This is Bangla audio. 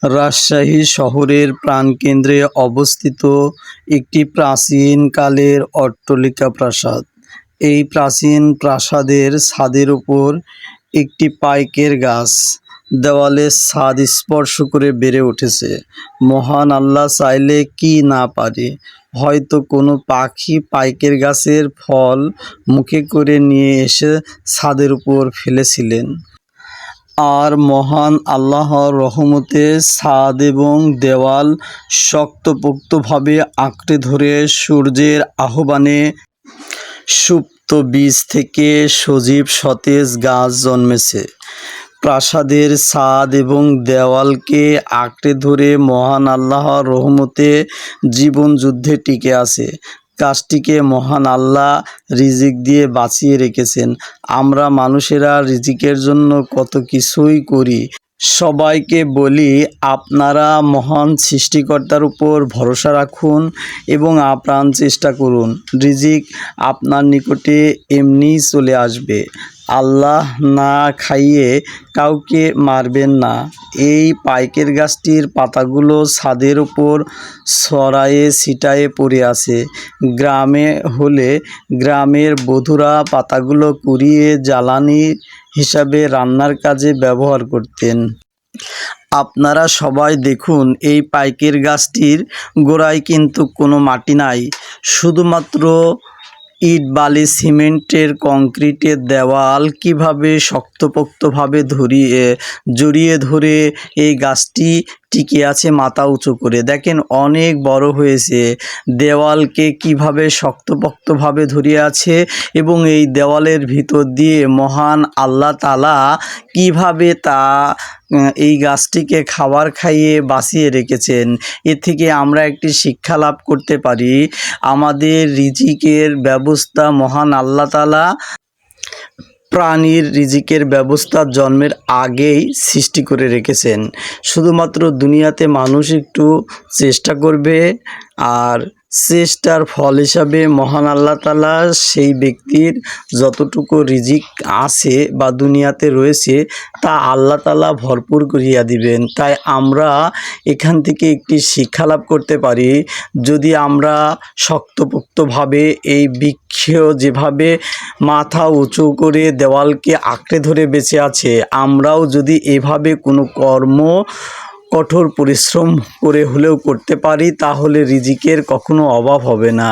রাজশাহী শহরের প্রাণকেন্দ্রে অবস্থিত একটি প্রাচীনকালের অট্টালিকা প্রাসাদ। এই প্রাচীন প্রাসাদের ছাদের উপর একটি পাইকের গাছ দেওয়ালের ছাদ স্পর্শ করে বেড়ে উঠেছে। মহান আল্লাহ চাইলে কি না পারে, হয়তো কোনো পাখি পাইকের গাছের ফল মুখে করে নিয়ে এসে ছাদের উপর ফেলেছিলেন। আর মহান আল্লাহর রহমতে ছাদ এবং দেওয়াল শক্তপোক্তভাবে আঁকড়ে ধরে সূর্যের আহ্বানে সুপ্ত বীজ থেকে সজীব সতেজ গাছ জন্মেছে। প্রাসাদের ছাদ এবং দেওয়ালকে আঁকড়ে ধরে মহান আল্লাহর রহমতে জীবন যুদ্ধে টিকে আছে। গাছটিকে মহান আল্লাহ রিজিক দিয়ে বাঁচিয়ে রেখেছেন। আমরা মানুষেরা রিজিকের জন্য কত কিছুই করি। সবাইকে বলি, আপনারা মহান সৃষ্টিকর্তার উপর ভরসা রাখুন এবং আপ্রাণ চেষ্টা করুন। রিজিক আপনার নিকটে এমনিই চলে আসবে। আল্লাহ না খাইয়ে কাউকে মারবেন না। এই পাইকের গাছটির পাতাগুলো ছাদের উপর ছড়ায়ে ছিটায়ে পড়ে আছে। গ্রামে হলে গ্রামের বধূরা পাতাগুলো কুড়িয়ে জ্বালানি হিসাবে রান্নার কাজে ব্যবহার করতেন। আপনারা সবাই দেখুন, এই পাইকের গাছটির গোড়ায় কিন্তু কোনো মাটি নাই, শুধুমাত্র ইট, বালি, সিমেন্টের কংক্রিটের দেওয়াল কিভাবে শক্তপোক্তভাবে জড়িয়ে ধরে এই গাছটি টিকে আছে মাথা উঁচু করে। দেখেন, অনেক বড় হয়েছে। দেওয়ালকে কিভাবে শক্তপোক্তভাবে ধরিয়ে আছে এবং এই দেওয়ালের ভিতর দিয়ে মহান আল্লাহ তাআলা কিভাবে এই গাছটিকে খাবার খাইয়ে বাঁচিয়ে রেখেছেন। এ থেকে আমরা একটি শিক্ষা লাভ করতে পারি, আমাদের রিজিকের ব্যবস্থা মহান আল্লাহ তাআলা প্রাণীর রিজিকের ব্যবস্থা জন্মের আগেই সৃষ্টি করে রেখেছেন। শুধুমাত্র দুনিয়াতে মানুষ একটু চেষ্টা করবে, আর চেষ্টার ফল হিসাবে মহান আল্লাহ তাআলা সেই ব্যক্তির যতটুকু রিজিক আছে বা দুনিয়াতে রয়েছে তা আল্লাহ তাআলা ভরপুর করিয়া দিবেন। তাই আমরা এখান থেকে একটি শিক্ষা লাভ করতে পারি, যদি আমরা শক্তপোক্তভাবে এই বৃক্ষ যেভাবে মাথা উঁচু করে দেওয়ালকে আঁকড়ে ধরে বেঁচে আছে, আমরাও যদি এভাবে কোনো কঠোর পরিশ্রম করে হলেও করতে পারি, তাহলে রিজিকের কখনো অভাব হবে না।